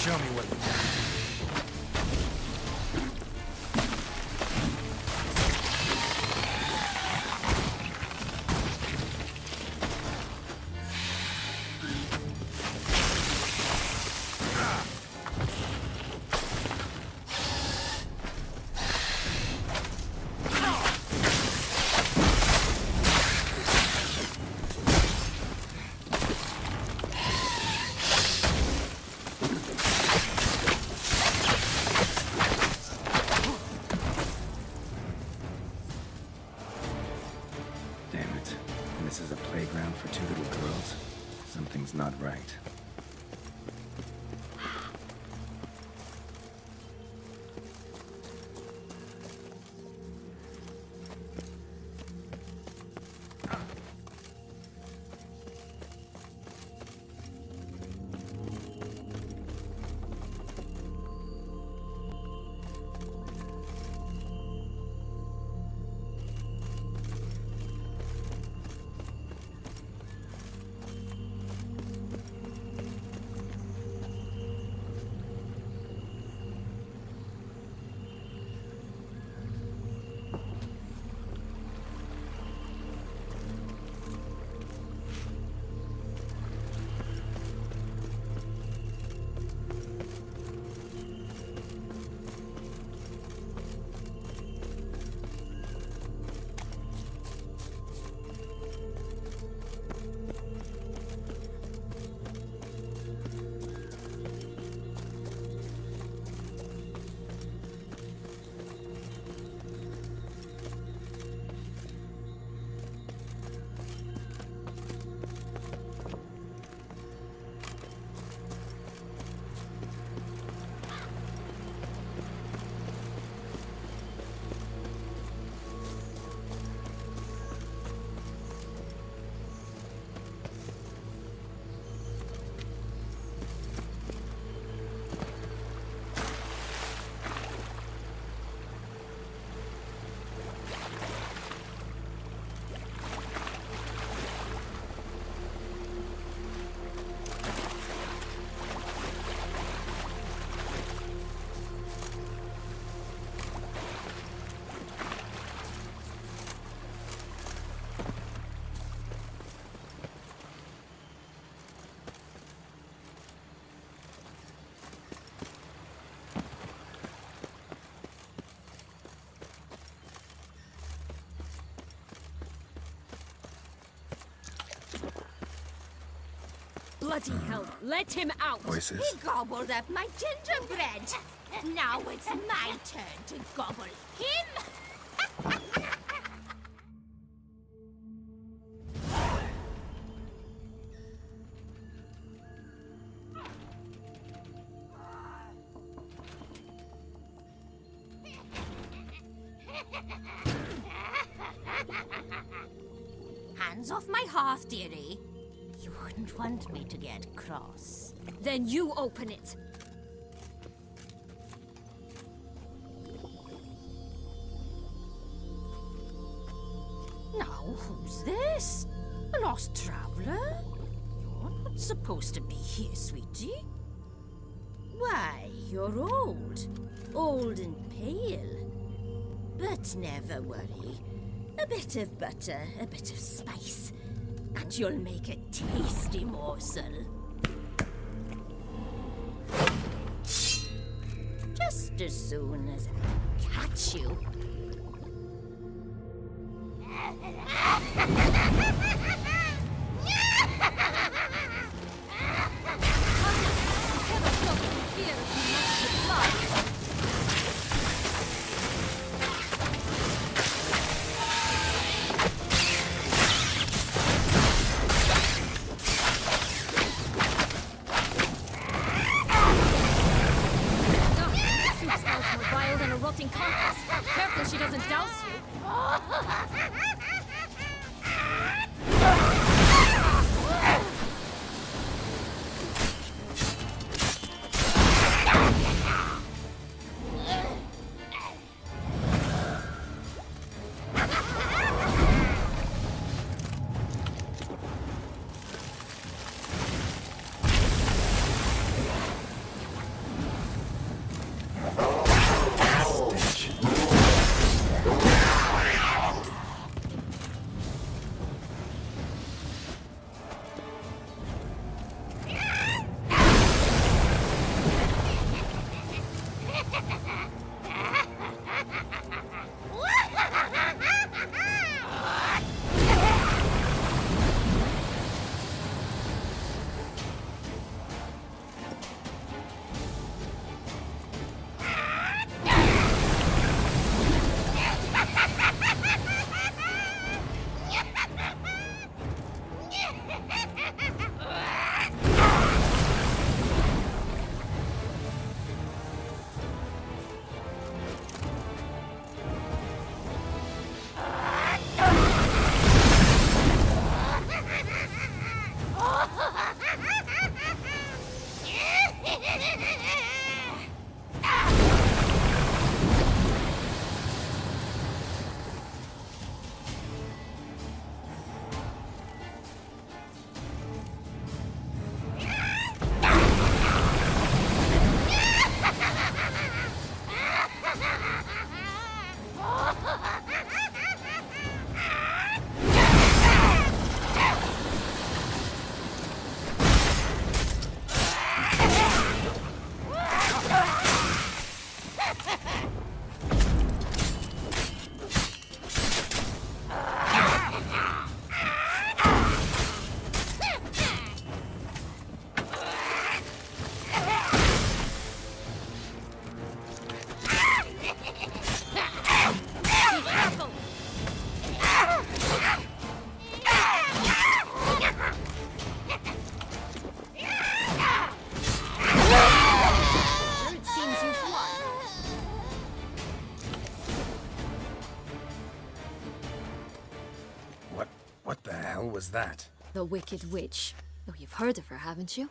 Show me what you got. Something's not right. Bloody hell, let him out! Voices. He gobbled up my gingerbread. Now it's my turn to gobble him. Hands off my hearth, dearie. You wouldn't want me to get cross. Then you open it. Now, who's this? A lost traveler? You're not supposed to be here, sweetie. Why, you're old. Old and pale. But never worry. A bit of butter, a bit of spice, and you'll make a tasty morsel. Just as soon as I catch you. Careful she doesn't douse you. hell was that? The Wicked Witch. Oh, you've heard of her, haven't you?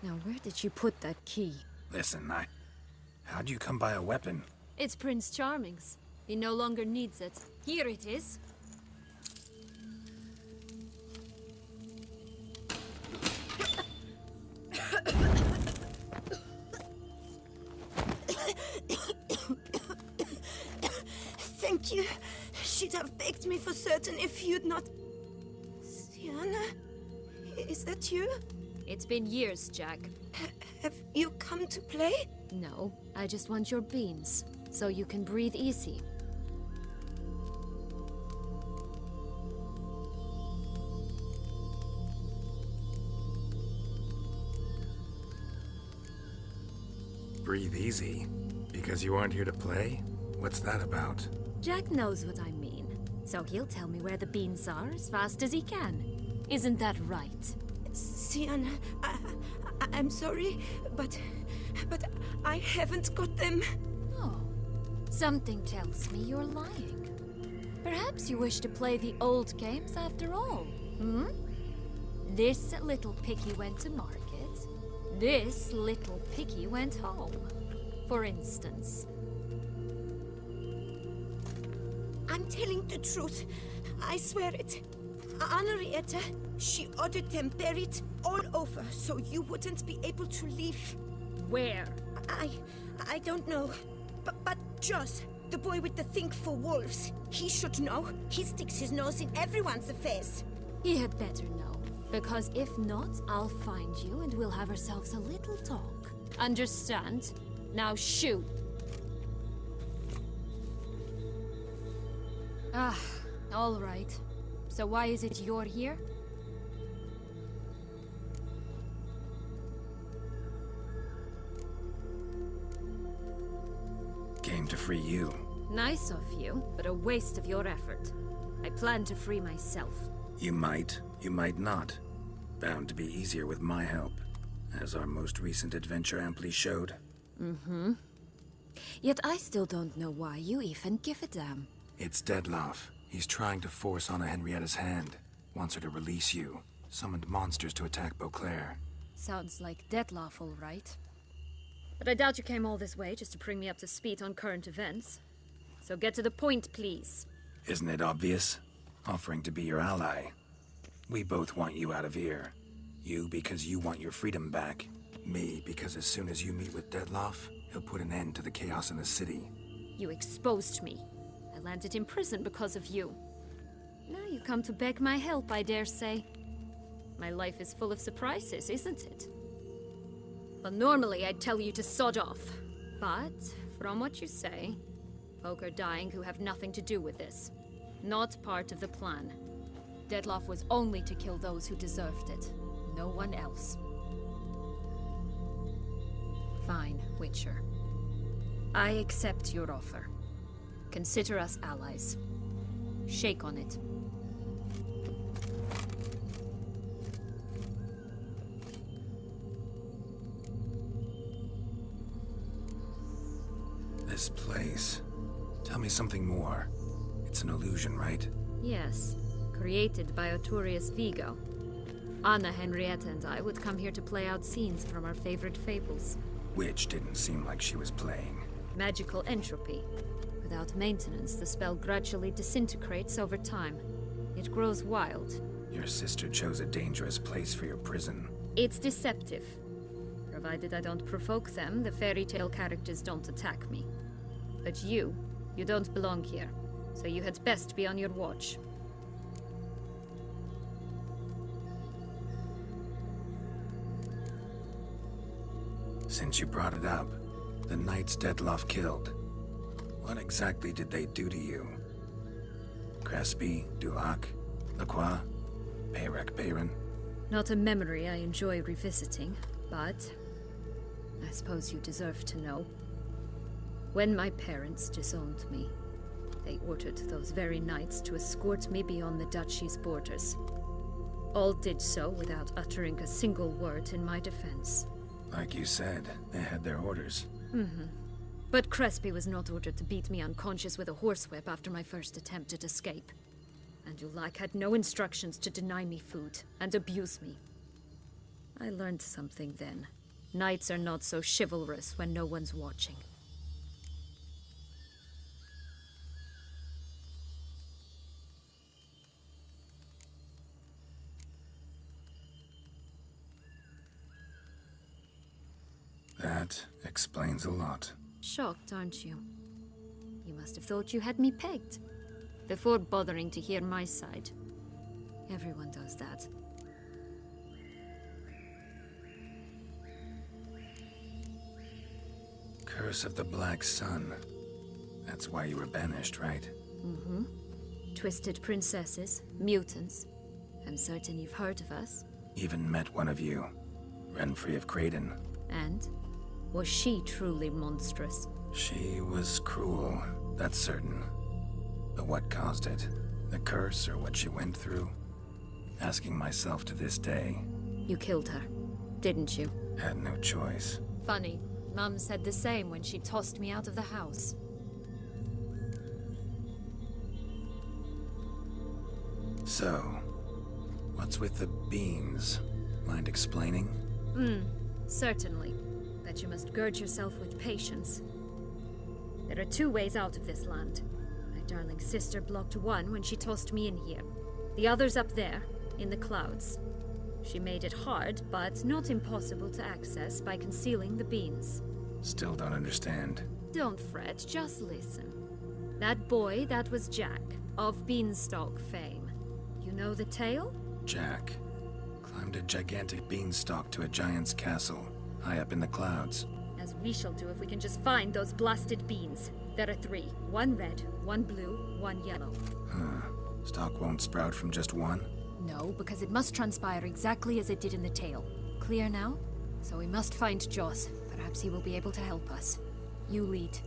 Now, where did she put that key? Listen, how'd you come by a weapon? It's Prince Charming's. He no longer needs it. Here it is. Thank you. She'd have begged me for certain if you'd not... Sienna? Is that you? It's been years, Jack. Have you come to play? No, I just want your beans, so you can breathe easy. Breathe easy? Because you aren't here to play? What's that about? Jack knows what I mean, so he'll tell me where the beans are as fast as he can. Isn't that right? Sienna, I'm sorry, but I haven't got them. Oh, something tells me you're lying. Perhaps you wish to play the old games after all, hmm? This little piggy went to market. This little piggy went home, for instance. I'm telling the truth. I swear it. Henrietta, she ordered them buried all over so you wouldn't be able to leave. Where? I don't know. But Joss, the boy with the thing for wolves, he should know. He sticks his nose in everyone's affairs. He had better know, because if not, I'll find you and we'll have ourselves a little talk. Understand? Now shoot! Ah, all right. So why is it you're here? Came to free you. Nice of you, but a waste of your effort. I plan to free myself. You might not. Bound to be easier with my help, as our most recent adventure amply showed. Mm-hmm. Yet I still don't know why you even give a damn. It's Dettlaff. He's trying to force Anna Henrietta's hand. Wants her to release you. Summoned monsters to attack Beauclair. Sounds like Dettlaff, all right. But I doubt you came all this way just to bring me up to speed on current events. So get to the point, please. Isn't it obvious? Offering to be your ally. We both want you out of here. You because you want your freedom back. Me because as soon as you meet with Dettlaff, he'll put an end to the chaos in the city. You exposed me. I landed in prison because of you. Now you come to beg my help, I dare say. My life is full of surprises, isn't it? Well, normally I'd tell you to sod off. But, from what you say, folk are dying who have nothing to do with this. Not part of the plan. Dettlaff was only to kill those who deserved it. No one else. Fine, Witcher. I accept your offer. Consider us allies. Shake on it. This place. Tell me something more. It's an illusion, right? Yes. Created by Arturius Vigo. Anna, Henrietta, and I would come here to play out scenes from our favorite fables. Which didn't seem like she was playing. Magical entropy. Without maintenance, the spell gradually disintegrates over time. It grows wild. Your sister chose a dangerous place for your prison. It's deceptive. Provided I don't provoke them, the fairy tale characters don't attack me. But you don't belong here. So you had best be on your watch. Since you brought it up, the knights Dettlaff killed. What exactly did they do to you? Crespi, Dulac, Lacroix, Peyrac Bayron? Not a memory I enjoy revisiting, but I suppose you deserve to know. When my parents disowned me, they ordered those very knights to escort me beyond the duchy's borders. All did so without uttering a single word in my defense. Like you said, they had their orders. Mm-hmm. But Crespi was not ordered to beat me unconscious with a horsewhip after my first attempt at escape. And Ulak had no instructions to deny me food and abuse me. I learned something then. Knights are not so chivalrous when no one's watching. That explains a lot. Shocked, aren't you? You must have thought you had me pegged. Before bothering to hear my side. Everyone does that. Curse of the Black Sun. That's why you were banished, right? Mm-hmm. Twisted princesses, mutants. I'm certain you've heard of us. Even met one of you. Renfrey of Craden. And? Was she truly monstrous? She was cruel, that's certain. But what caused it? The curse or what she went through? Asking myself to this day. You killed her, didn't you? Had no choice. Funny. Mum said the same when she tossed me out of the house. So, what's with the beans? Mind explaining? Certainly. But you must gird yourself with patience. There are two ways out of this land. My darling sister blocked one when she tossed me in here. The other's up there, in the clouds. She made it hard, but not impossible to access by concealing the beans. Still don't understand. Don't fret, just listen. That boy, that was Jack, of Beanstalk fame. You know the tale? Jack climbed a gigantic beanstalk to a giant's castle, high up in the clouds. As we shall do if we can just find those blasted beans. There are 3. 1 red, 1 blue, 1 yellow. Stalk won't sprout from just one? No, because it must transpire exactly as it did in the tale. Clear now? So we must find Joss. Perhaps he will be able to help us. You lead.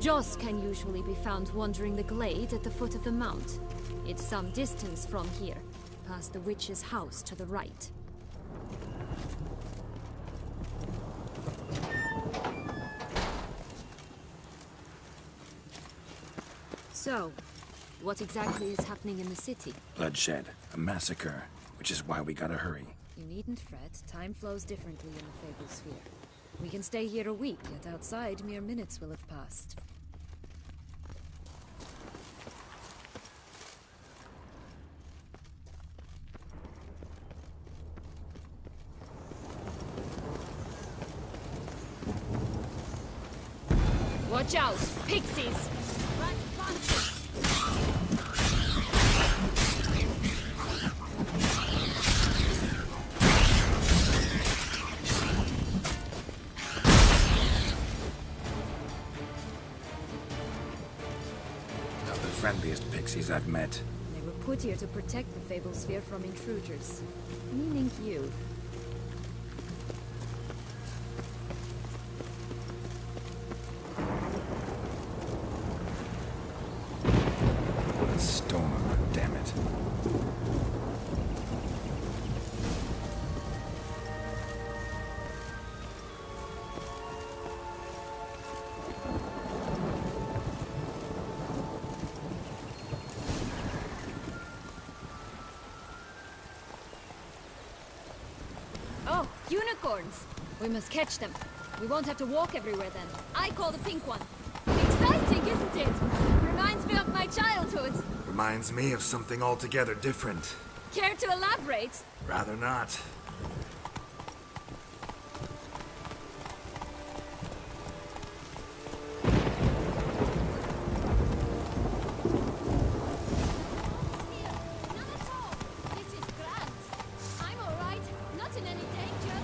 Joss can usually be found wandering the glade at the foot of the mount. It's some distance from here, past the witch's house to the right. So, what exactly is happening in the city? Bloodshed, a massacre, which is why we gotta hurry. You needn't fret. Time flows differently in the Fable Sphere. We can stay here a week, yet outside mere minutes will have passed. Watch out! Pixies! Right past us! Not the friendliest pixies I've met. They were put here to protect the Fable Sphere from intruders. Meaning you. Storm, damn it. Oh, unicorns! We must catch them. We won't have to walk everywhere then. I call the pink one. Exciting, isn't it? Reminds me of my childhood. Reminds me of something altogether different. Care to elaborate? Rather not. None at all. This is grand. I'm all right. Not in any danger.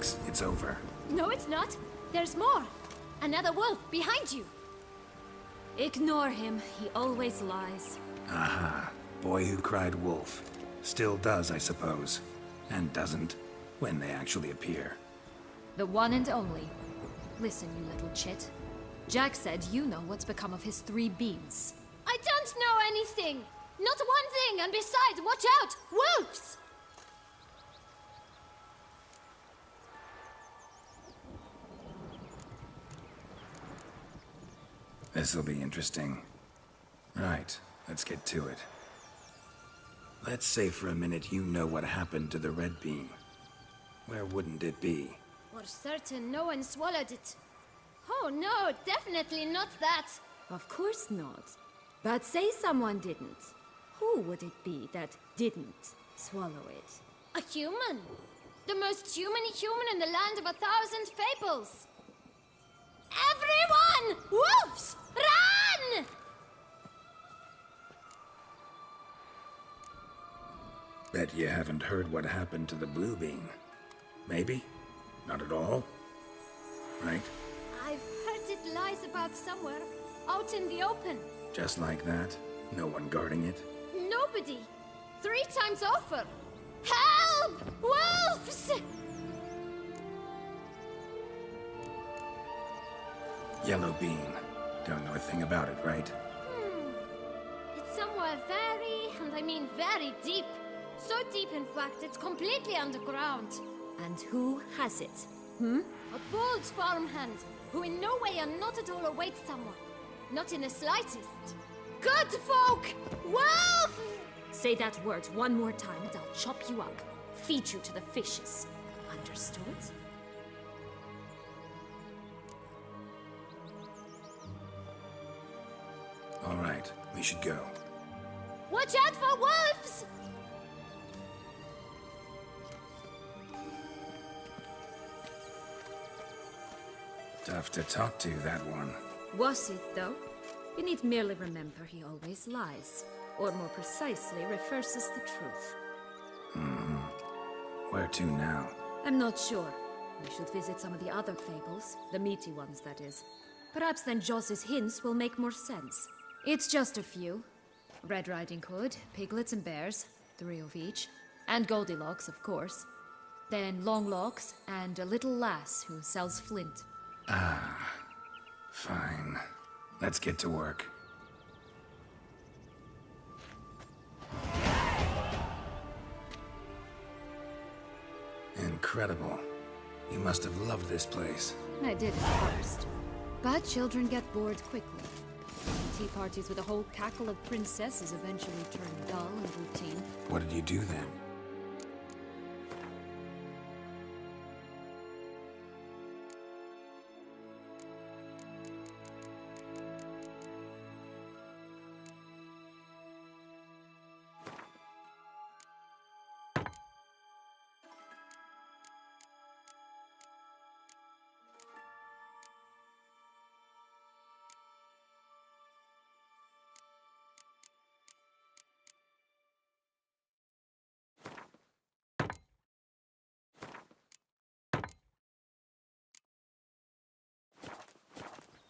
Relax, it's over. No, it's not. There's more. Another wolf behind you. Ignore him. He always lies. Aha. Boy who cried wolf. Still does, I suppose. And doesn't, when they actually appear. The one and only. Listen, you little chit. Jack said you know what's become of his 3 beans. I don't know anything! Not one thing, and besides, watch out! Wolves! This'll be interesting. Right, let's get to it. Let's say for a minute you know what happened to the red bean. Where wouldn't it be? For certain, no one swallowed it. Oh no, definitely not that. Of course not. But say someone didn't. Who would it be that didn't swallow it? A human. The most human in the land of 1,000 fables. Everyone! Wolves! Run! Bet you haven't heard what happened to the blue bean. Maybe? Not at all? Right? I've heard it lies about somewhere, out in the open. Just like that? No one guarding it? Nobody. 3 times over. Help! Wolves! Yellow bean. Don't know a thing about it, right? It's somewhere very, and I mean very deep. So deep, in fact, it's completely underground. And who has it? A bold farmhand, who in no way and not at all awaits someone. Not in the slightest. Good folk! Wolf! Say that word one more time and I'll chop you up. Feed you to the fishes. Understood? All right, we should go. Watch out for wolves! Tough to talk to, that one. Was it, though? You need merely remember he always lies. Or more precisely, reverses the truth. Where to now? I'm not sure. We should visit some of the other fables. The meaty ones, that is. Perhaps then Joss's hints will make more sense. It's just a few. Red Riding Hood, piglets and bears, 3 of each. And Goldilocks, of course. Then Longlocks, and a little lass who sells flint. Fine. Let's get to work. Incredible. You must have loved this place. I did at first. But children get bored quickly. Tea parties with a whole cackle of princesses eventually turn dull and routine. What did you do then?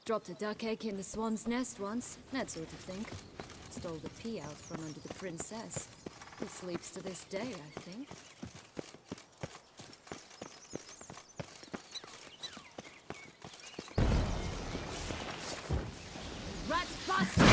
Dropped a duck egg in the swan's nest once, that sort of thing. Stole the pea out from under the princess. Who sleeps to this day, I think. Rat bastard!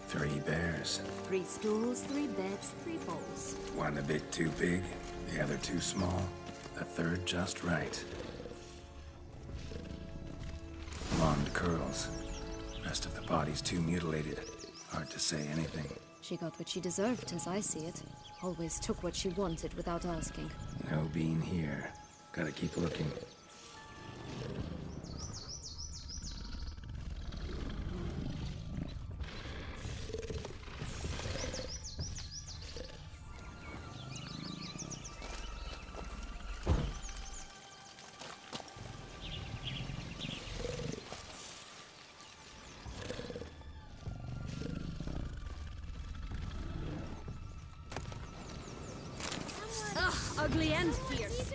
Three bears. 3 stools, 3 beds, 3 bowls. One a bit too big, the other too small, the third just right. Blonde curls. Rest of the body's too mutilated. Hard to say anything. She got what she deserved, as I see it. Always took what she wanted without asking. No bean here. Gotta keep looking. stand fierce.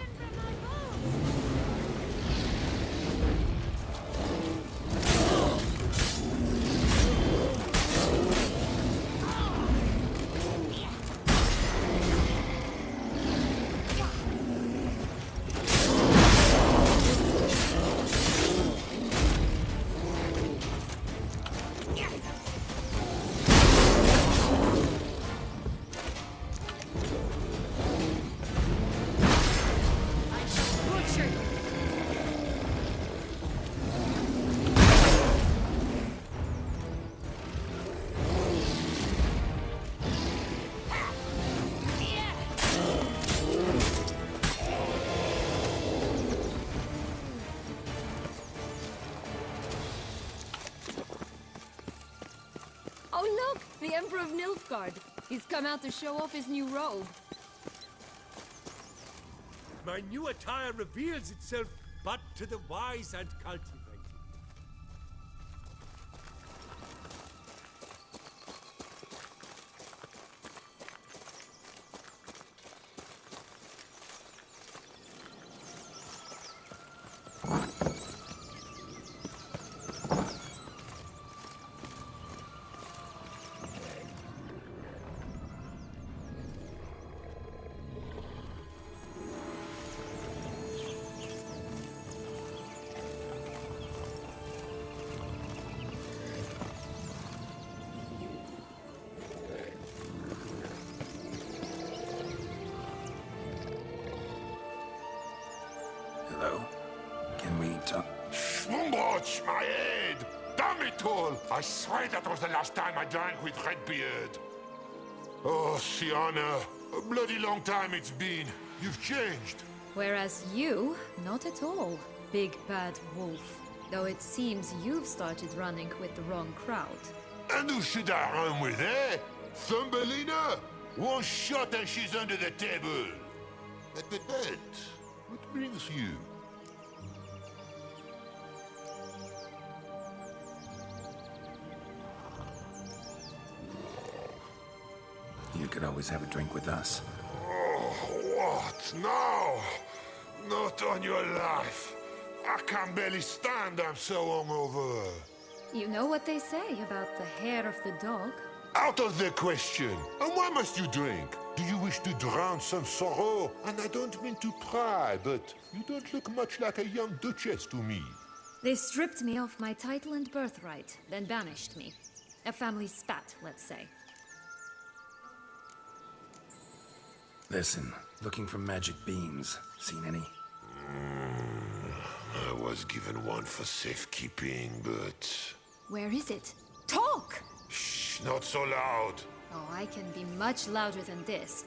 Oh look! The Emperor of Nilfgaard. He's come out to show off his new robe. My new attire reveals itself but to the wise and cultivated. Hello? Can we talk? Schwungwatch, my head! Damn it all! I swear that was the last time I drank with Redbeard. Oh, Sienna, a bloody long time it's been. You've changed. Whereas you, not at all, big bad wolf. Though it seems you've started running with the wrong crowd. And who should I run with, eh? Thumbelina? One shot and she's under the table. But, what brings you? You could always have a drink with us. Oh, what? No! Not on your life. I can barely stand, I'm so hungover. You know what they say about the hair of the dog? Out of the question. And why must you drink? Do you wish to drown some sorrow? And I don't mean to pry, but you don't look much like a young duchess to me. They stripped me of my title and birthright, then banished me. A family spat, let's say. Listen, looking for magic beams. Seen any? I was given one for safekeeping, but... Where is it? Talk! Shh, not so loud. Oh, I can be much louder than this.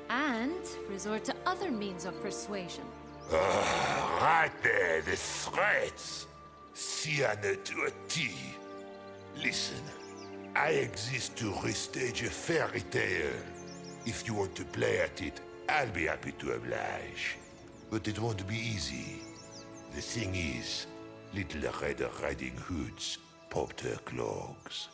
And resort to other means of persuasion. Right there, the threats. Sienna to a T. Listen, I exist to restage a fairy tale. If you want to play at it, I'll be happy to oblige. But it won't be easy. The thing is, little Red Riding Hoods popped her clogs.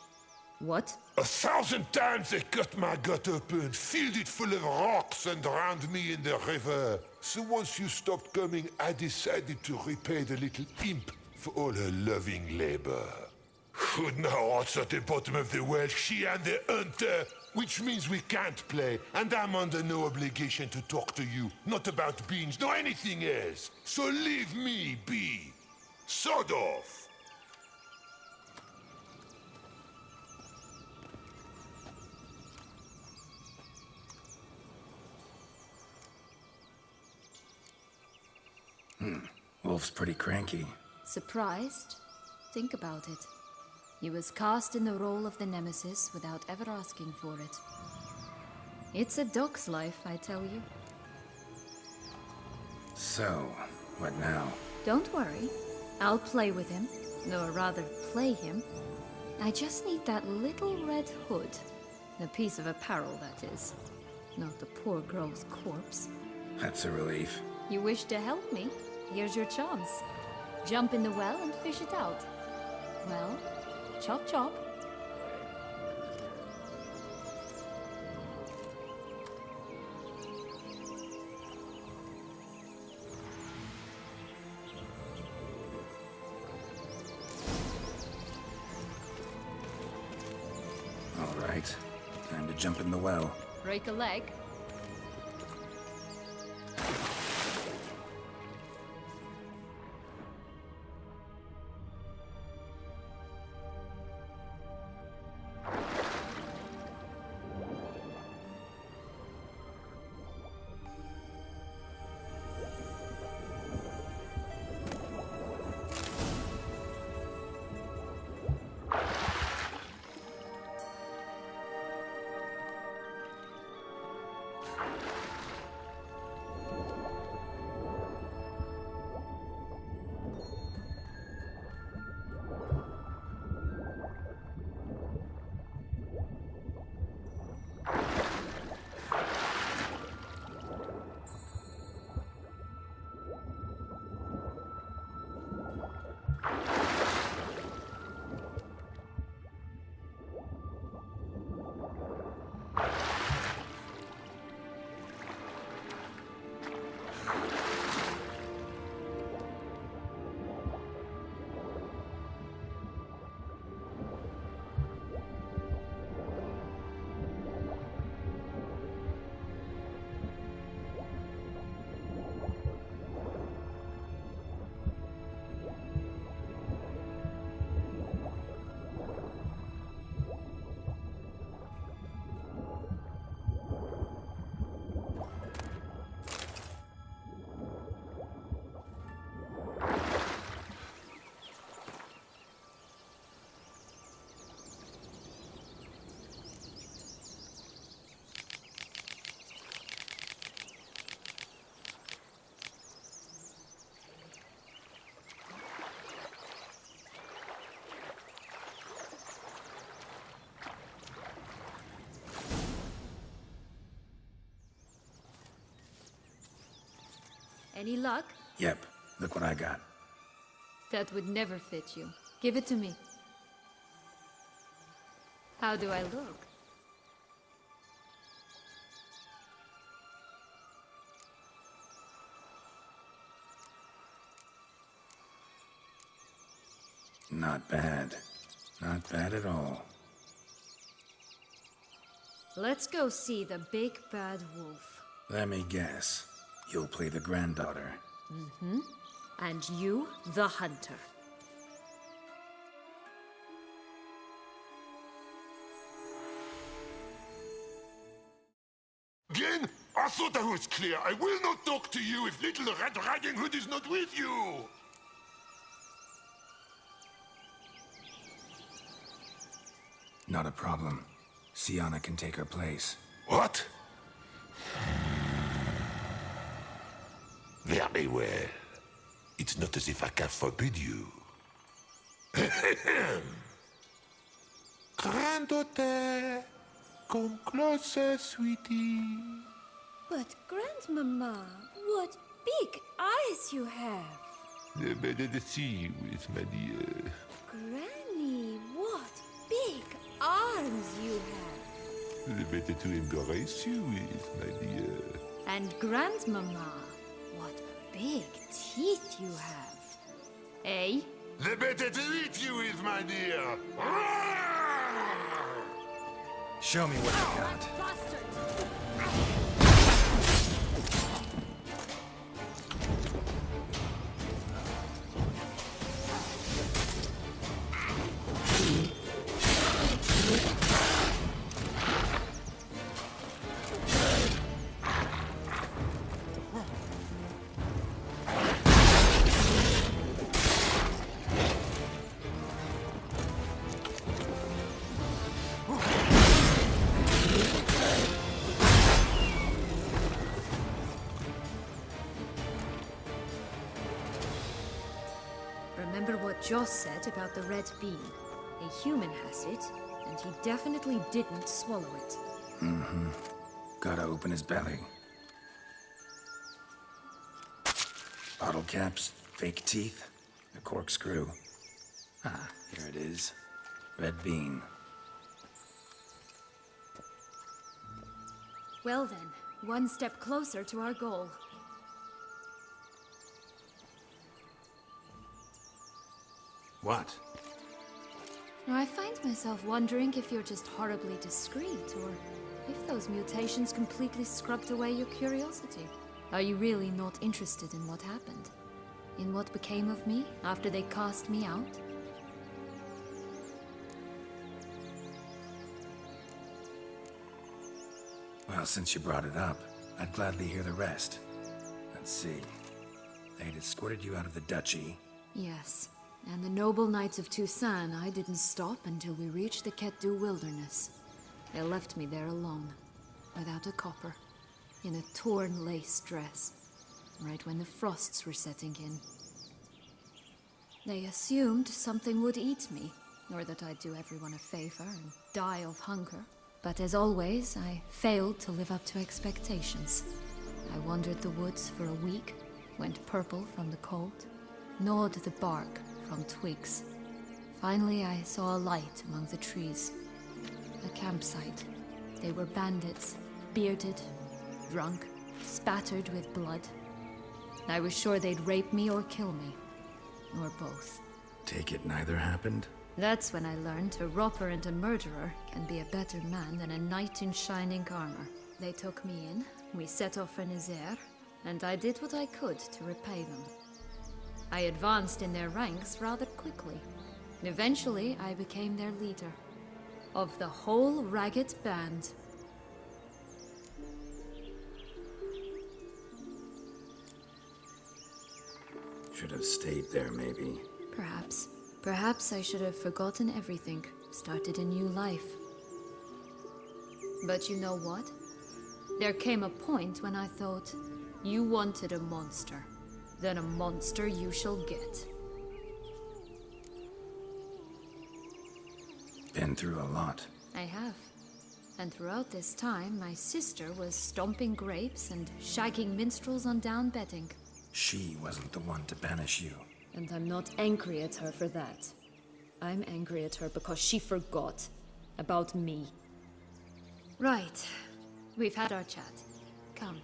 What? 1,000 times they cut my gut open, filled it full of rocks and drowned me in the river. So once you stopped coming, I decided to repay the little imp for all her loving labor. Who now rots at the bottom of the well, she and the hunter, which means we can't play, and I'm under no obligation to talk to you, not about beans, nor anything else. So leave me be. Sod off. Wolf's pretty cranky. Surprised? Think about it. He was cast in the role of the Nemesis without ever asking for it. It's a dog's life, I tell you. So, what now? Don't worry. I'll play with him. Or rather, play him. I just need that little red hood. The piece of apparel, that is. Not the poor girl's corpse. That's a relief. You wish to help me? Here's your chance. Jump in the well and fish it out. Well, chop chop. to jump in the well. Break a leg? Any luck? Yep, look what I got. That would never fit you. Give it to me. How do I look? Not bad. Not bad at all. Let's go see the big bad wolf. Let me guess. You'll play the granddaughter. Mm-hmm. And you, the hunter. Again? I thought I was clear. I will not talk to you if little Red Riding Hood is not with you. Not a problem. Sienna can take her place. What? Very well. It's not as if I can forbid you. Granddaughter, come closer, sweetie. But Grandmama, what big eyes you have. The better to see you with, my dear. Granny, what big arms you have. The better to embrace you with, my dear. And Grandmama, what big teeth you have. Eh? The better to eat you with, my dear. Show me what you got. Remember what Joss said about the red bean. A human has it, and he definitely didn't swallow it. Mm-hmm. Gotta open his belly. Bottle caps, fake teeth, a corkscrew. Ah, here it is. Red bean. Well then, one step closer to our goal. What? Now, I find myself wondering if you're just horribly discreet, or If those mutations completely scrubbed away your curiosity, are you really not interested in what happened? In what became of me after they cast me out? Well, since you brought it up, I'd gladly hear the rest. Let's see. They'd escorted you out of the duchy. Yes. And the noble knights of Toussaint, I didn't stop until we reached the Ketdu wilderness. They left me there alone, without a copper, in a torn lace dress, right when the frosts were setting in. They assumed something would eat me, or that I'd do everyone a favor and die of hunger. But as always, I failed to live up to expectations. I wandered the woods for a week, went purple from the cold, gnawed the bark from twigs. Finally, I saw a light among the trees. A campsite. They were bandits, bearded, drunk, spattered with blood. I was sure they'd rape me or kill me. Or both. Take it neither happened? That's when I learned a robber and a murderer can be a better man than a knight in shining armor. They took me in, we set off for Nazaire, and I did what I could to repay them. I advanced in their ranks rather quickly. Eventually, I became their leader. Of the whole ragged band. Should have stayed there, maybe. Perhaps. Perhaps I should have forgotten everything, started a new life. But you know what? There came a point when I thought, you wanted a monster. Then a monster you shall get. Been through a lot. I have. And throughout this time, my sister was stomping grapes and shagging minstrels on down bedding. She wasn't the one to banish you. And I'm not angry at her for that. I'm angry at her because she forgot about me. Right. We've had our chat. Come.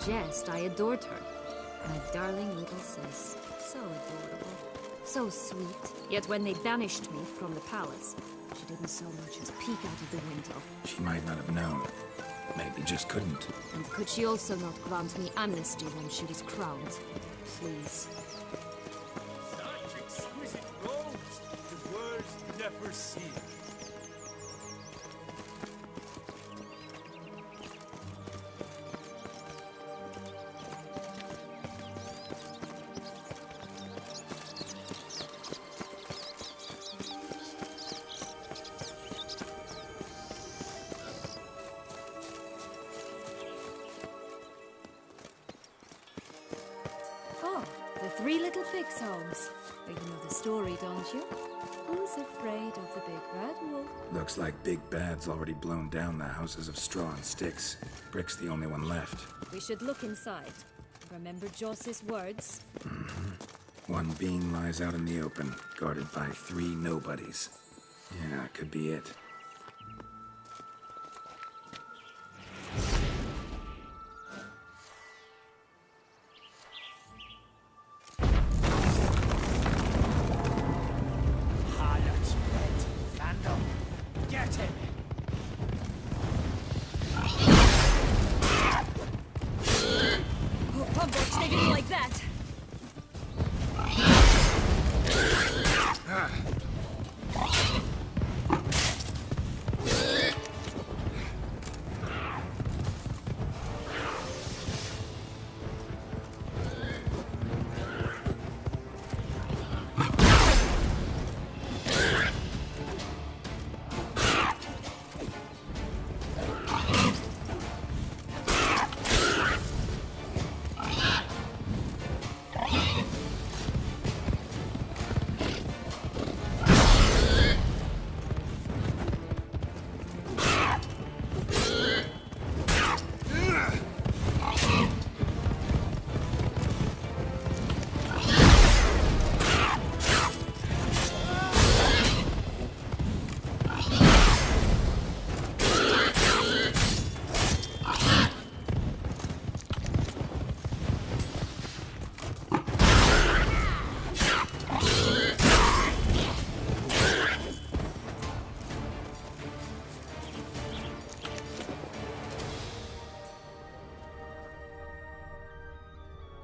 Jest, I adored her. My darling little sis. So adorable. So sweet. Yet when they banished me from the palace, she didn't so much as peek out of the window. She might not have known. Maybe just couldn't. And could she also not grant me amnesty when she was crowned? Please. Such exquisite robes, the world's never seen. Three little pigs' homes. But you know the story, don't you? Who's afraid of the big bad wolf? Looks like Big Bad's already blown down the houses of straw and sticks. Brick's the only one left. We should look inside. Remember Joss's words? One being lies out in the open, guarded by 3 nobodies. Yeah, could be it. They didn't like that.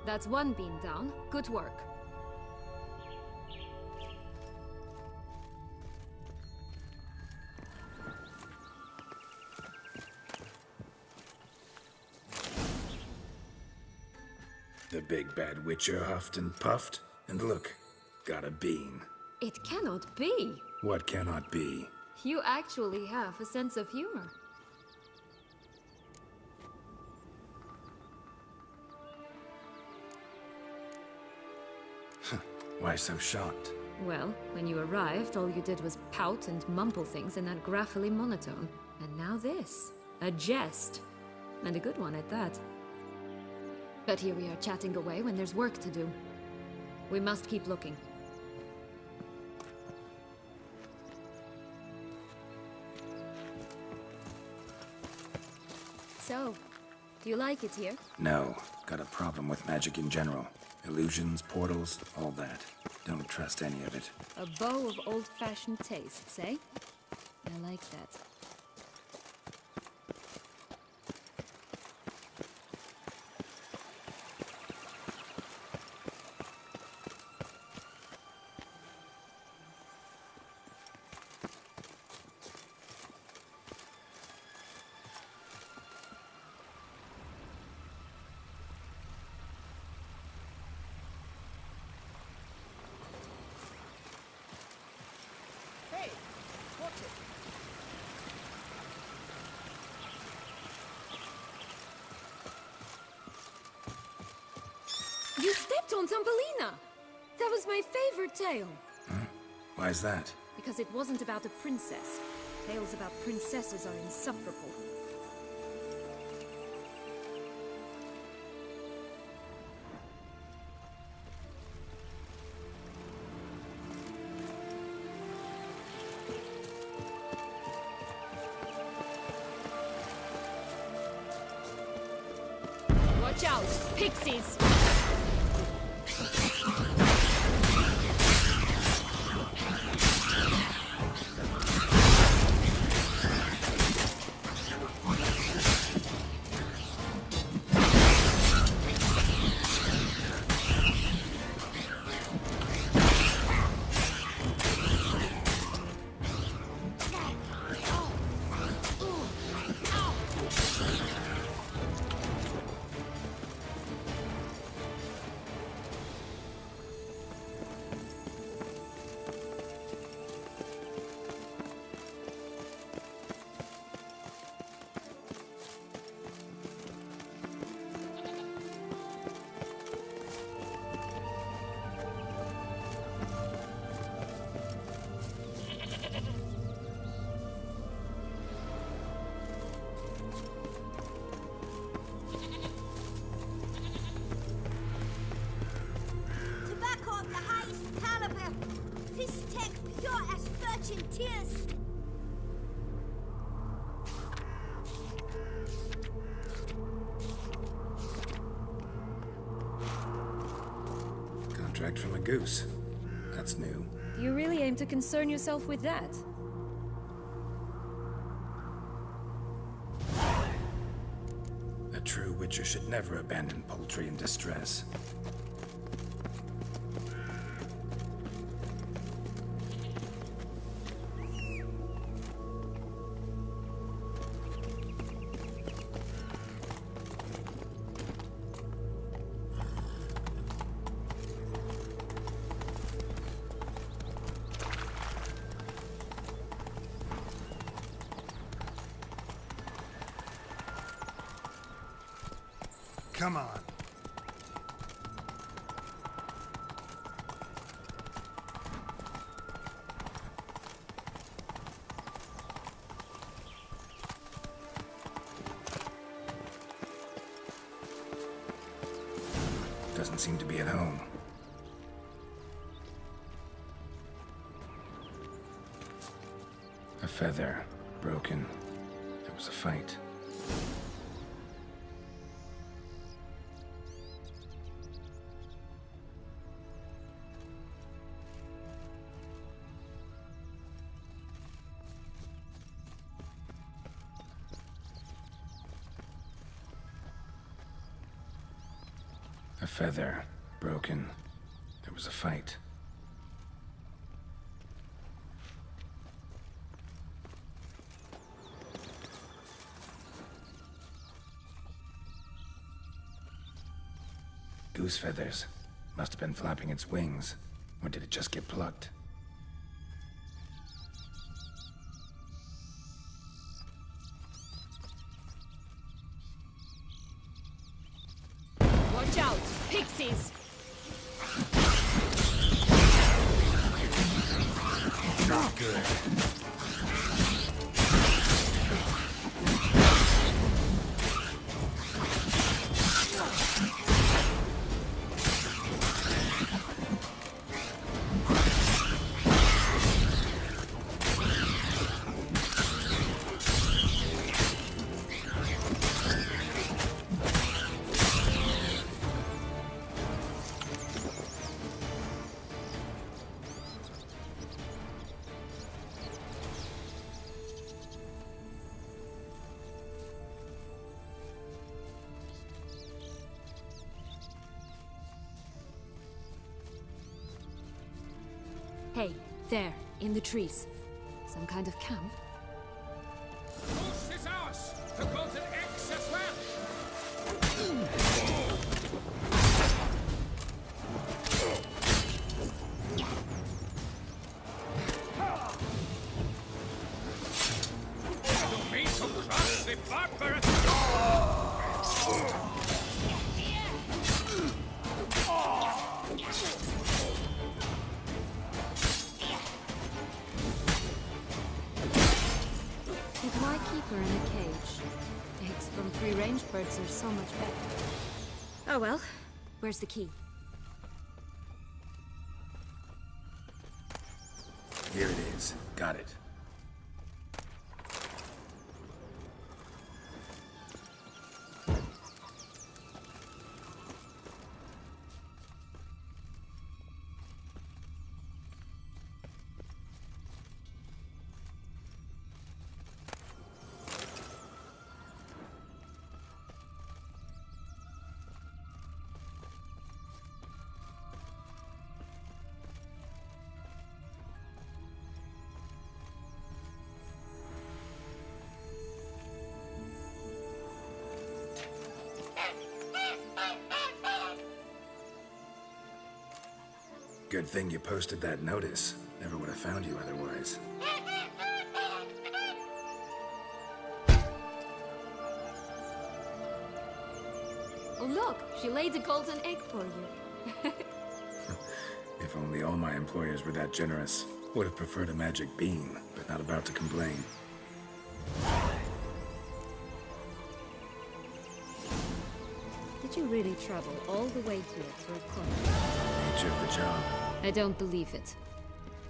That's one bean down. Good work. The big bad witcher huffed and puffed, and look, got a bean. It cannot be. What cannot be? You actually have a sense of humor. Why so shocked? Well, when you arrived, all you did was pout and mumble things in that graphically monotone. And now this. A jest. And a good one at that. But here we are chatting away when there's work to do. We must keep looking. So, do you like it here? No. Got a problem with magic in general. Illusions, portals, all that. Don't trust any of it. A bow of old-fashioned tastes, eh? I like that. You stepped on Thumbelina! That was my favorite tale. Huh? Why's that? Because it wasn't about a princess. Tales about princesses are insufferable. Watch out! Pixies! Tears. Contract from a goose. That's new. Do you really aim to concern yourself with that? A true witcher should never abandon poultry in distress. Come on. Doesn't seem to be at home. A feather. Broken. There was a fight. A feather. Broken. There was a fight. Goose feathers. Must have been flapping its wings. Or did it just get plucked? Watch out! Pixies! Not good. Hey, there, in the trees. Some kind of camp? Goose is ours! The golden eggs as well! You mean to crush the barbarous... Why keep her in a cage? Eggs from free-range birds are so much better. Oh well, where's the key? Here it is. Got it. Good thing you posted that notice. Never would have found you otherwise. Oh look, she laid a golden egg for you. If only all my employers were that generous. Would have preferred a magic bean, but not about to complain. Did you really travel all the way here for a coin? Nature of the job. I don't believe it.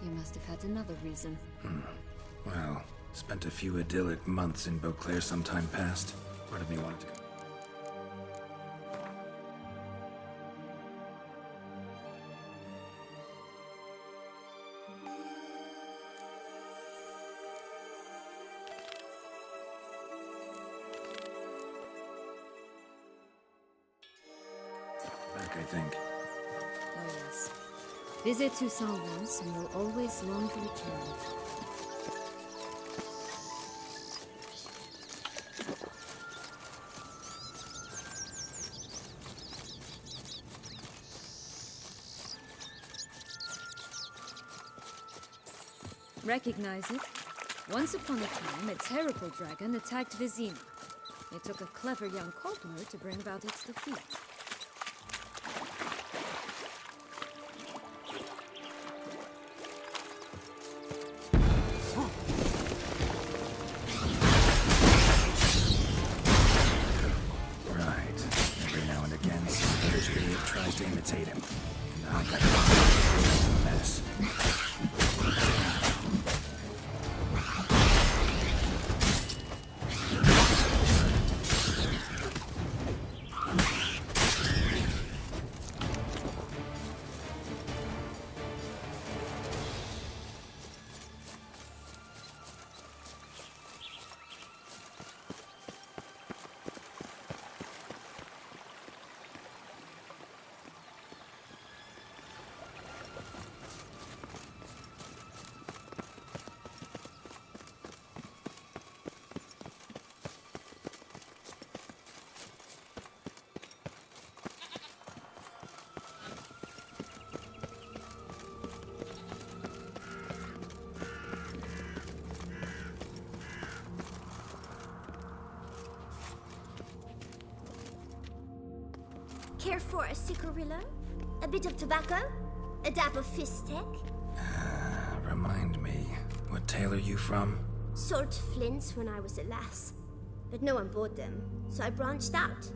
You must have had another reason. Well, spent a few idyllic months in Beauclair some time past. Part of me wanted to go. Back, I think. Oh yes. Visit Toussaint once and you'll always long to return. Recognize it? Once upon a time, a terrible dragon attacked Vizima. It took a clever young cobbler to bring about its defeat. Right. Every now and again, some village idiot tries to imitate him. And I got a mess. care for a cigarillo? A bit of tobacco? A dab of fistek? Remind me, what tale are you from? Sold flints when I was a lass. But no one bought them, so I branched out.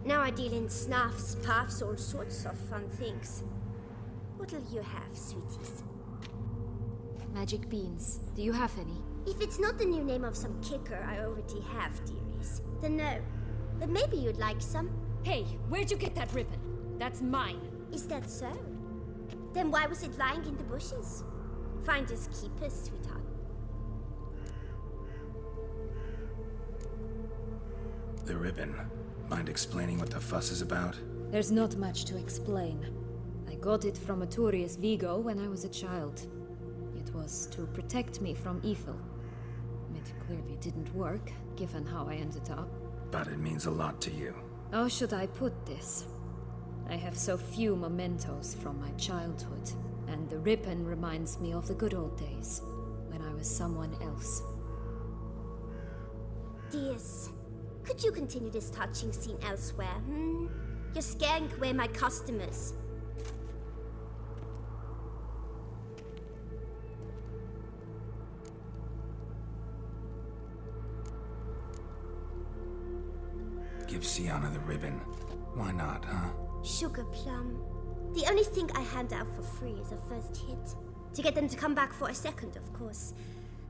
Now I deal in snuffs, puffs, all sorts of fun things. What'll you have, sweeties? Magic beans. Do you have any? If it's not the new name of some kicker I already have, dearies, then no. But maybe you'd like some. Hey, where'd you get that ribbon? That's mine. Is that so? Then why was it lying in the bushes? Finders keepers, sweetheart. The ribbon. Mind explaining what the fuss is about? There's not much to explain. I got it from a Turius Vigo when I was a child. It was to protect me from evil. It clearly didn't work, given how I ended up. But it means a lot to you. How should I put this? I have so few mementos from my childhood, and the ribbon reminds me of the good old days, when I was someone else. Dears, could you continue this touching scene elsewhere, You're scaring away my customers. Give Sienna the ribbon. Why not, huh? Sugar plum. The only thing I hand out for free is a first hit. To get them to come back for a second, of course.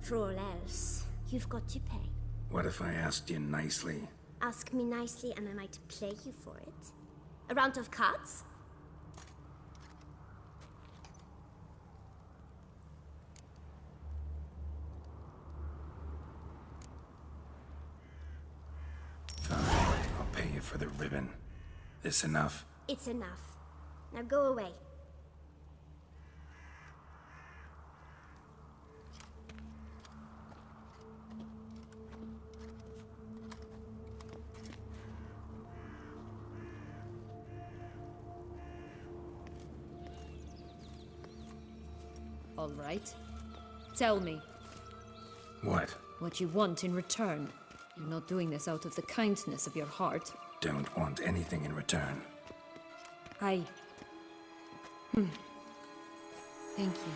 For all else, you've got to pay. What if I asked you nicely? Ask me nicely and I might play you for it. A round of cards? Fine, I'll pay you for the ribbon. This enough? It's enough. Now go away. All right. Tell me. What? What you want in return. You're not doing this out of the kindness of your heart. Don't want anything in return. Thank you.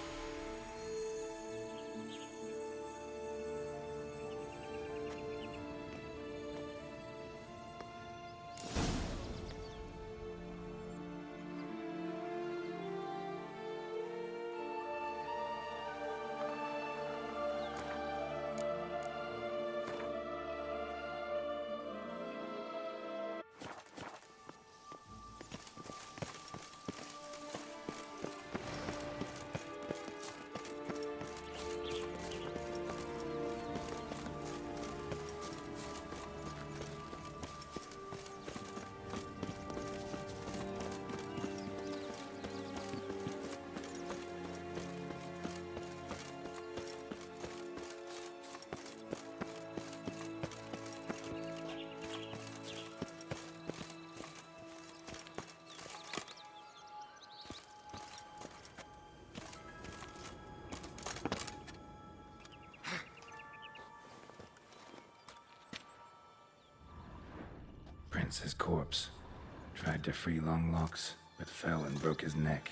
Prince's corpse. Tried to free Longlocks, but fell and broke his neck.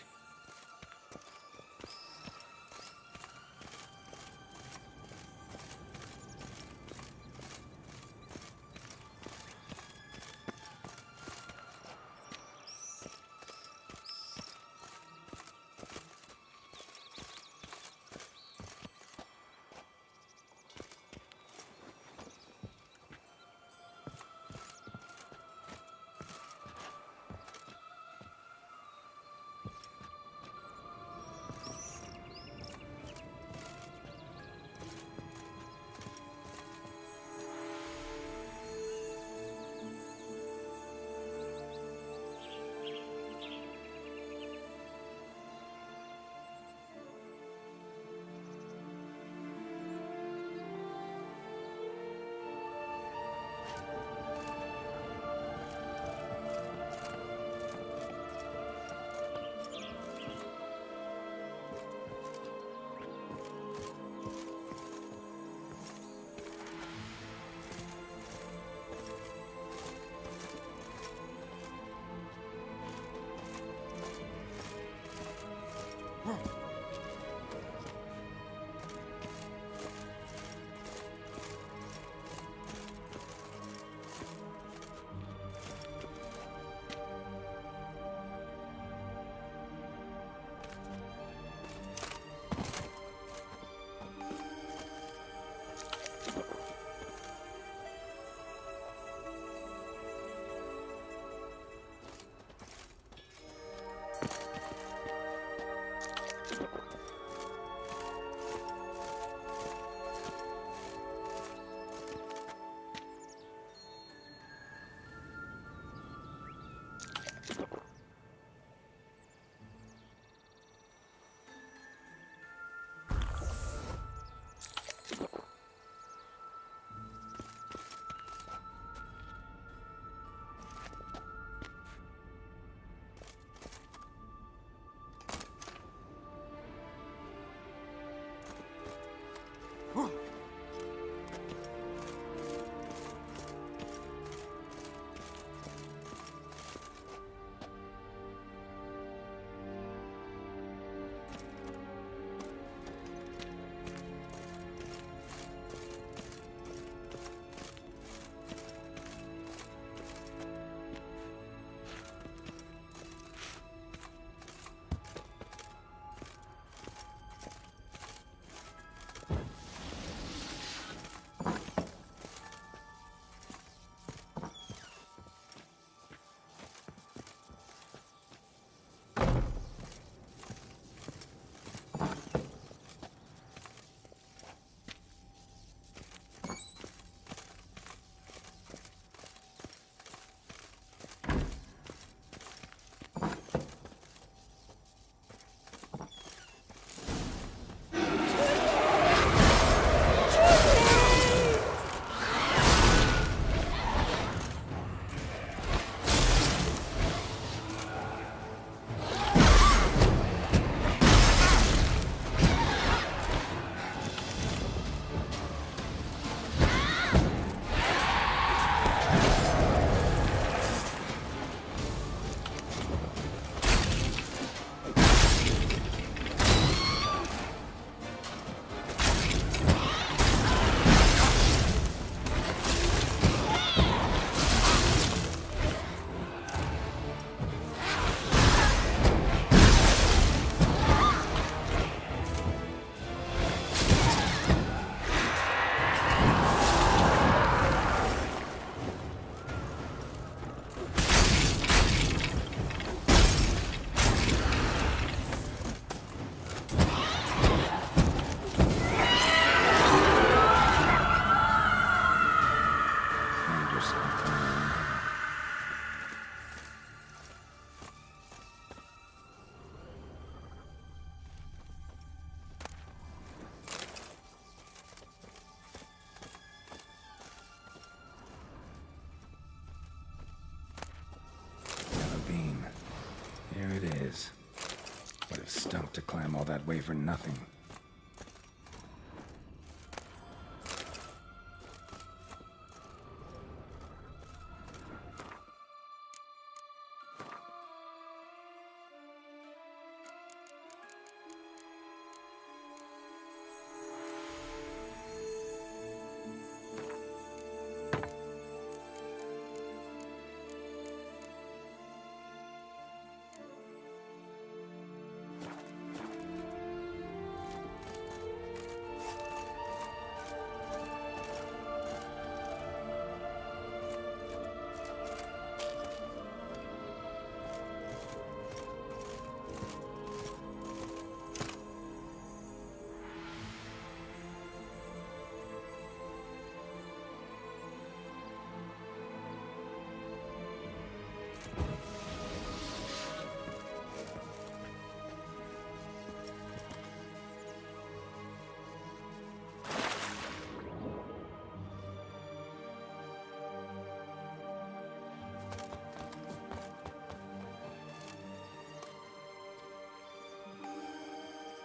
To climb all that way for nothing.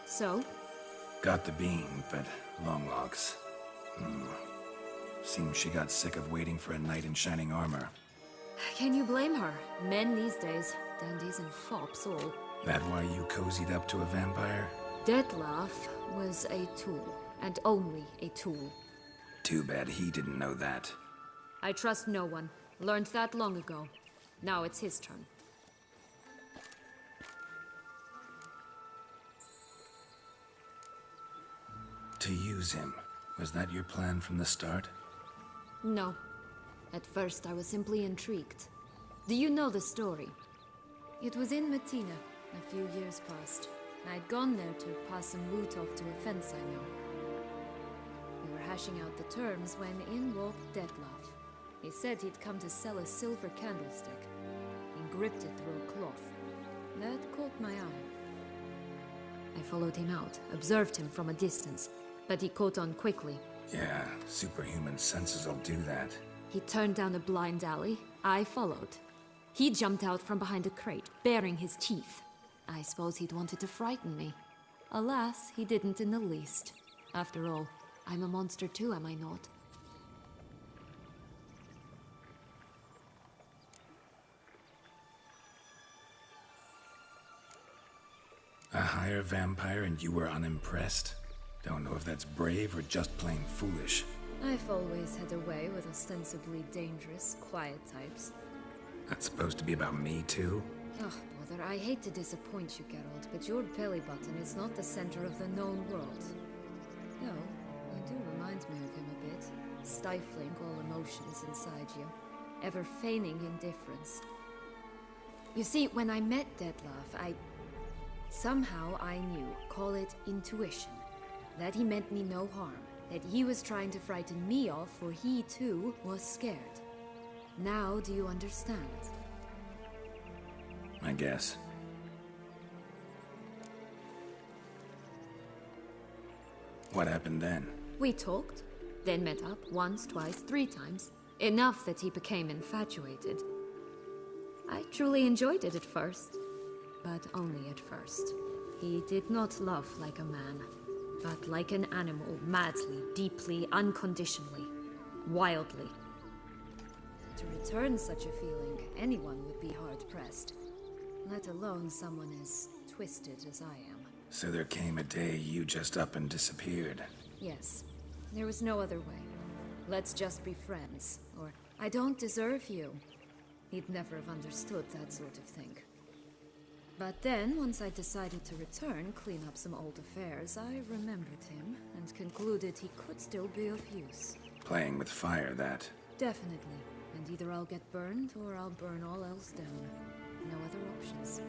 So? Got the bean, but long locks. Seems she got sick of waiting for a knight in shining armor. Can you blame her? Men these days, dandies and fops all. That why you cozied up to a vampire? Detlef was a tool, and only a tool. Too bad he didn't know that. I trust no one. Learned that long ago. Now it's his turn. To use him. Was that your plan from the start? No. At first I was simply intrigued. Do you know the story? It was in Matina, a few years past. I'd gone there to pass some loot off to a fence I know. We were hashing out the terms when in walked Detlef. He said he'd come to sell a silver candlestick. He gripped it through a cloth. That caught my eye. I followed him out, observed him from a distance, but he caught on quickly. Yeah, superhuman senses will do that. He turned down a blind alley. I followed. He jumped out from behind a crate, baring his teeth. I suppose he'd wanted to frighten me. Alas, he didn't in the least. After all, I'm a monster too, am I not? A higher vampire and you were unimpressed? Don't know if that's brave or just plain foolish. I've always had a way with ostensibly dangerous, quiet types. That's supposed to be about me too? Ugh, bother, I hate to disappoint you, Geralt, but your belly button is not the center of the known world. No, you do remind me of him a bit. Stifling all emotions inside you. Ever feigning indifference. You see, when I met Detlef, somehow I knew, call it intuition, that he meant me no harm, that he was trying to frighten me off, for he too was scared. Now do you understand? I guess. What happened then? We talked, then met up once, twice, 3 times. Enough that he became infatuated. I truly enjoyed it at first, but only at first. He did not love like a man, but like an animal, madly, deeply, unconditionally, wildly. To return such a feeling, anyone would be hard-pressed, let alone someone as twisted as I am. So there came a day you just up and disappeared. Yes, there was no other way. Let's just be friends, or I don't deserve you. He'd never have understood that sort of thing. But then, once I decided to return, clean up some old affairs, I remembered him and concluded he could still be of use. Playing with fire, that. Definitely. And either I'll get burned, or I'll burn all else down. No other options.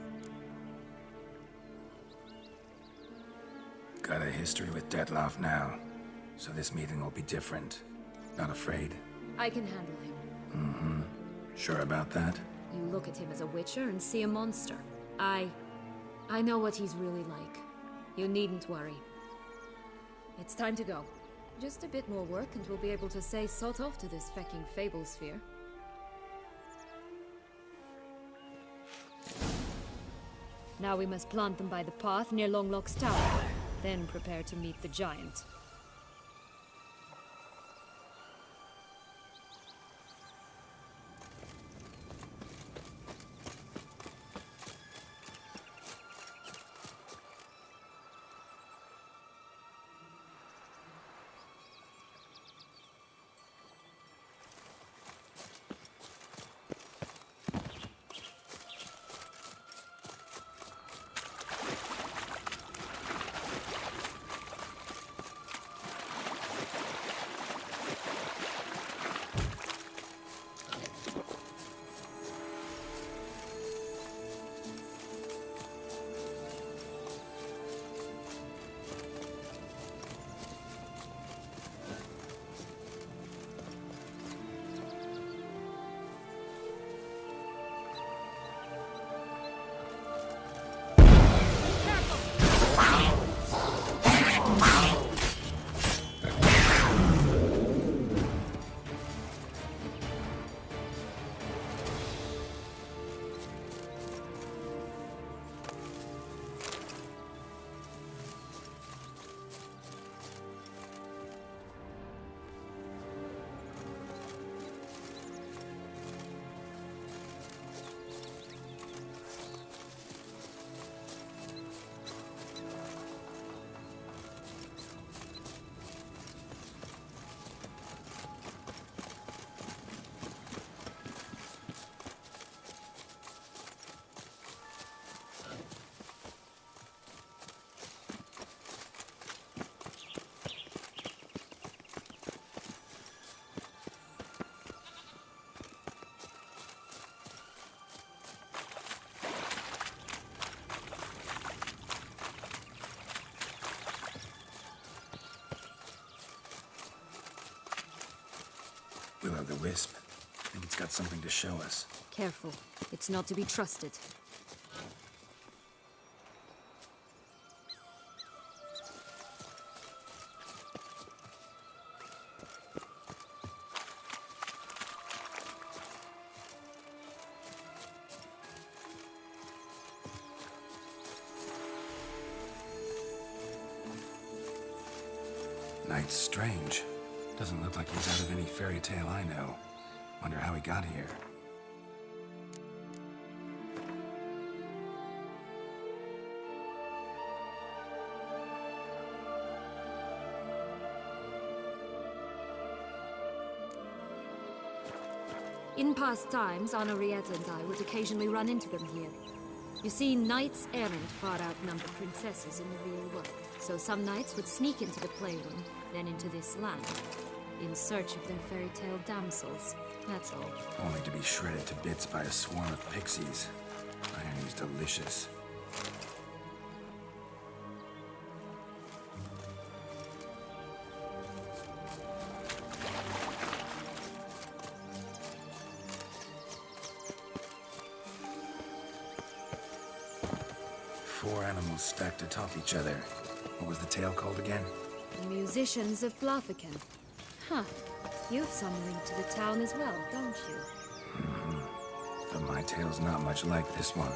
Got a history with Detlef now, so this meeting will be different. Not afraid? I can handle him. Mm-hmm. Sure about that? You look at him as a witcher and see a monster. I know what he's really like. You needn't worry. It's time to go. Just a bit more work and we'll be able to say sort off to this fecking fable sphere. Now we must plant them by the path near Longlock's tower, then prepare to meet the giant. Will-o'-the-wisp. I think it's got something to show us. Careful. It's not to be trusted. Knight's strange. Doesn't look like he's out of any fairy tale I know. Wonder how he got here. In past times, Henrietta and I would occasionally run into them here. You see, knights errant far outnumber princesses in the real world. So some knights would sneak into the playroom, then into this land, in search of their fairy tale damsels. That's all. Only to be shredded to bits by a swarm of pixies. Irony's delicious. Four animals stacked atop each other. What was the tale called again? The musicians of Blaviken. Huh. You've some link to the town as well, don't you? But my tale's not much like this one.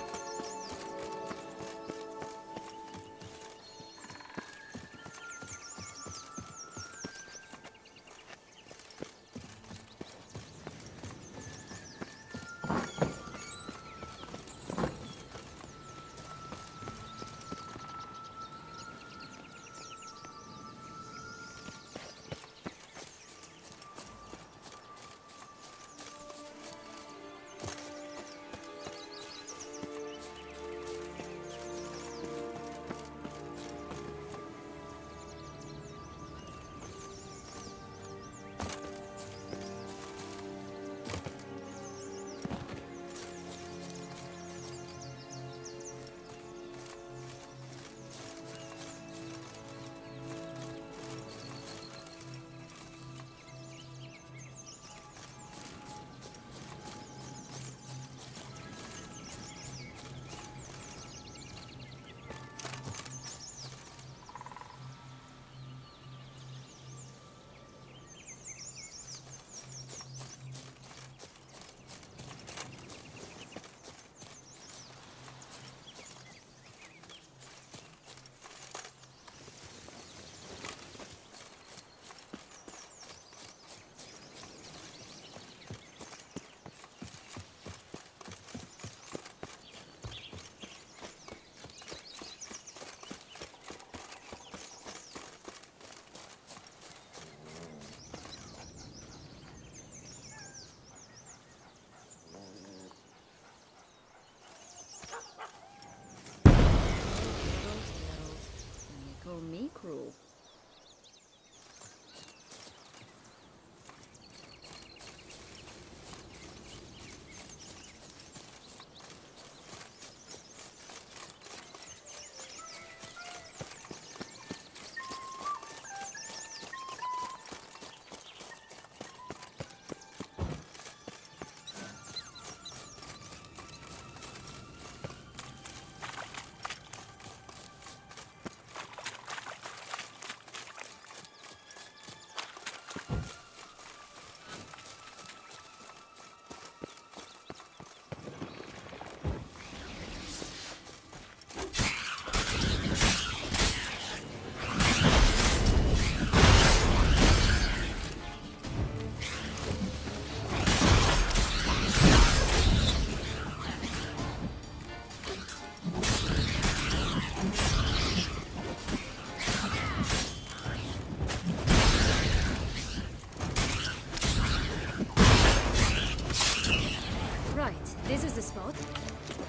This is the spot.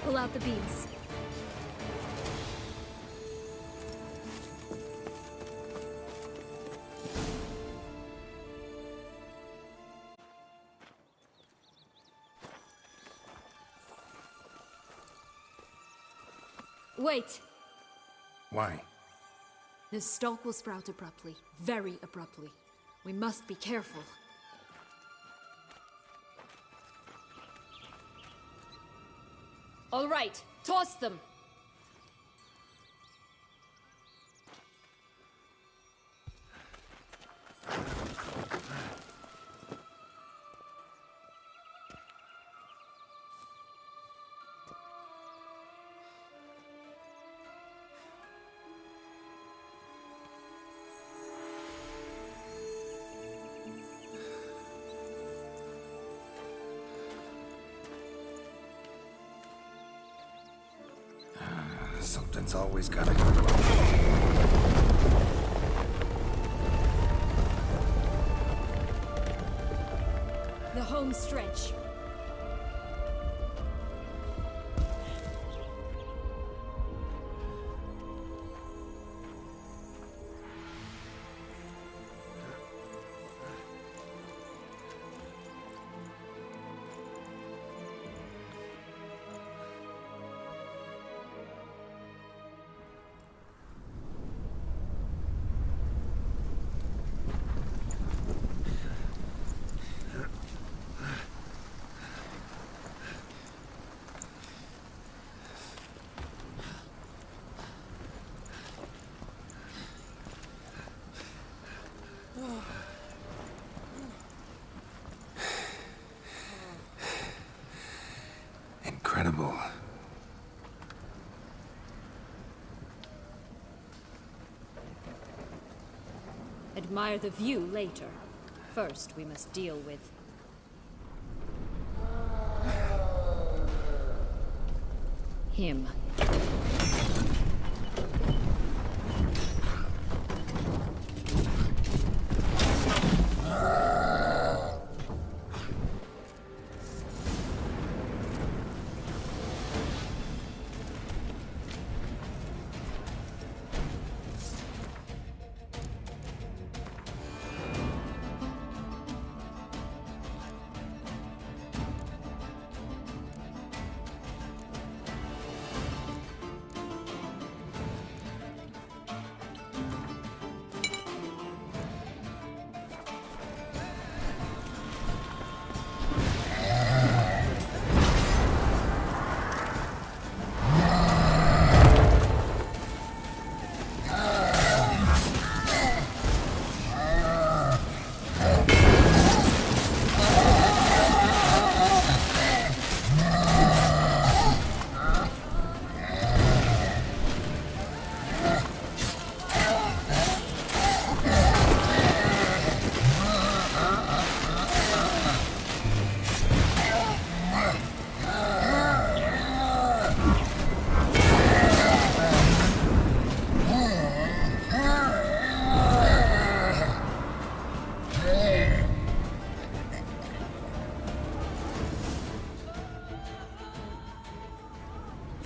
Pull out the beams. Wait! Why? The stalk will sprout abruptly. Very abruptly. We must be careful. All right, toss them! Something's always gotta go. The home stretch. Incredible. Admire the view later. First, we must deal with... him.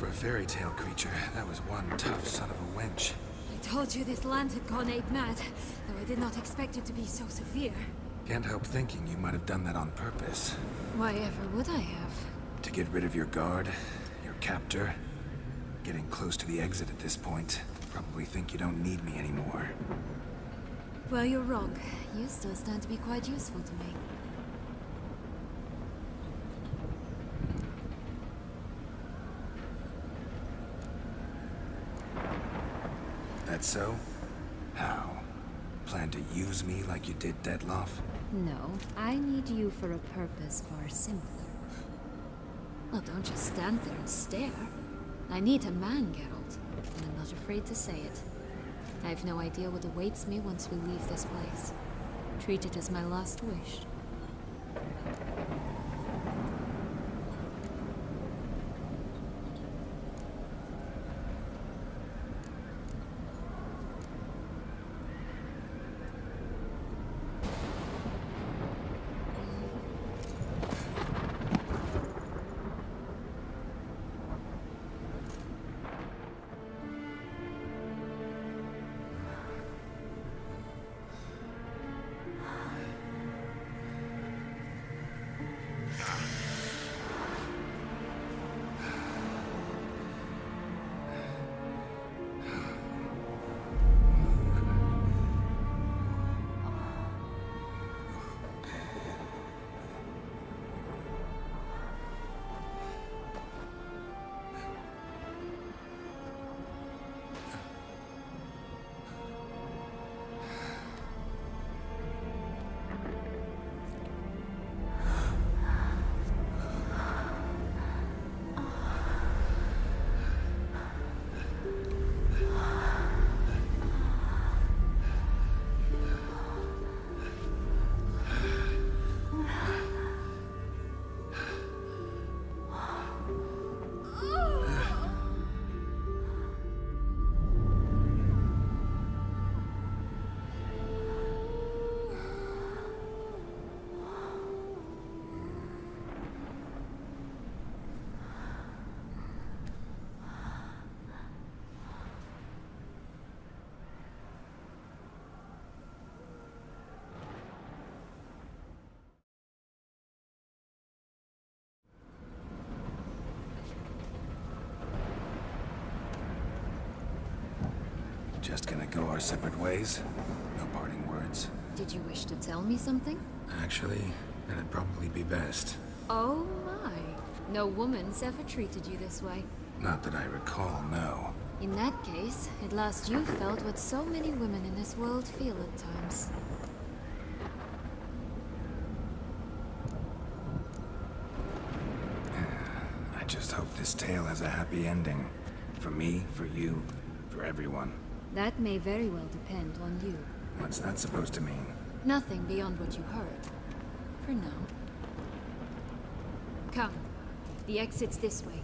For a fairy tale creature, that was one tough son of a wench. I told you this land had gone ape mad, though I did not expect it to be so severe. Can't help thinking you might have done that on purpose. Why ever would I have? To get rid of your guard, your captor. Getting close to the exit at this point. Probably think you don't need me anymore. Well, you're wrong. You still stand to be quite useful to me. That so? How? Plan to use me like you did Detloff? No, I need you for a purpose far simpler. Well, don't just stand there and stare. I need a man, Geralt, and I'm not afraid to say it. I have no idea what awaits me once we leave this place. Treat it as my last wish. just gonna go our separate ways? No parting words? Did you wish to tell me something? Actually, that'd probably be best. Oh my. No woman's ever treated you this way. Not that I recall, no. In that case, at last you felt what so many women in this world feel at times. I just hope this tale has a happy ending. For me, for you, for everyone. That may very well depend on you. What's that supposed to mean? Nothing beyond what you heard. For now. Come. The exit's this way.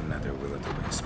Another will-o'-the-wisp.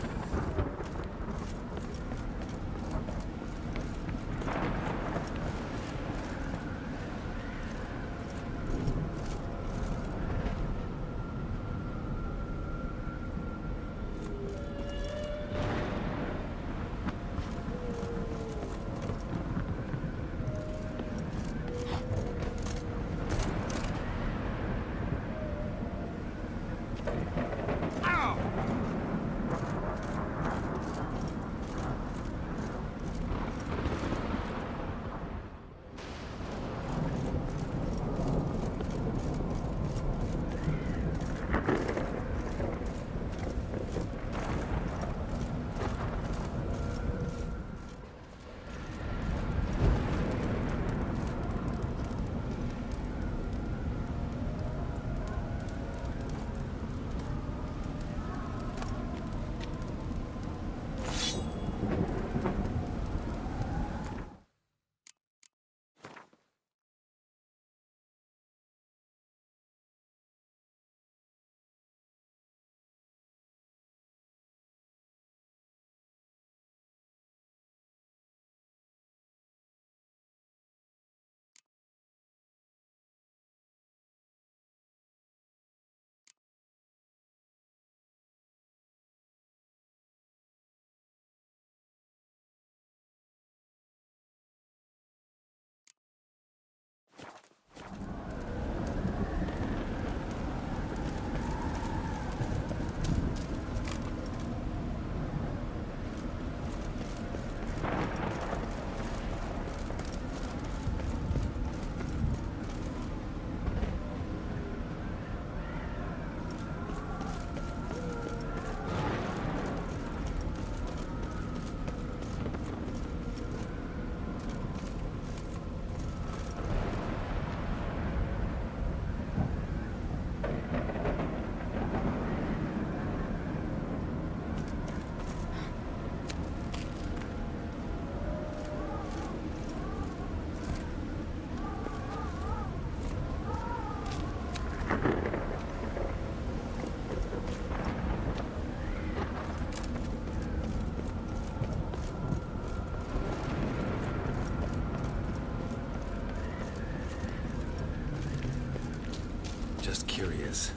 Just curious.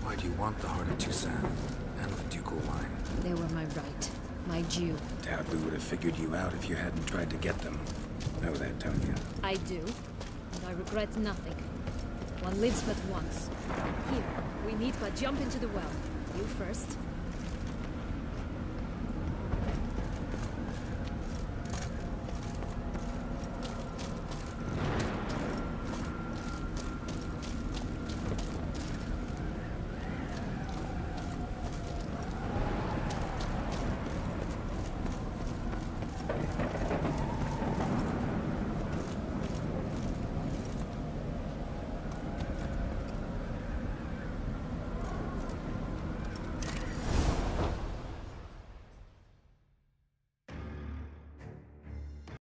Why do you want the Heart of Toussaint and the ducal line? They were my right. My due. Doubt we would have figured you out if you hadn't tried to get them. Know that, don't you? I do. And I regret nothing. One lives but once. Here, we need but jump into the well. You first.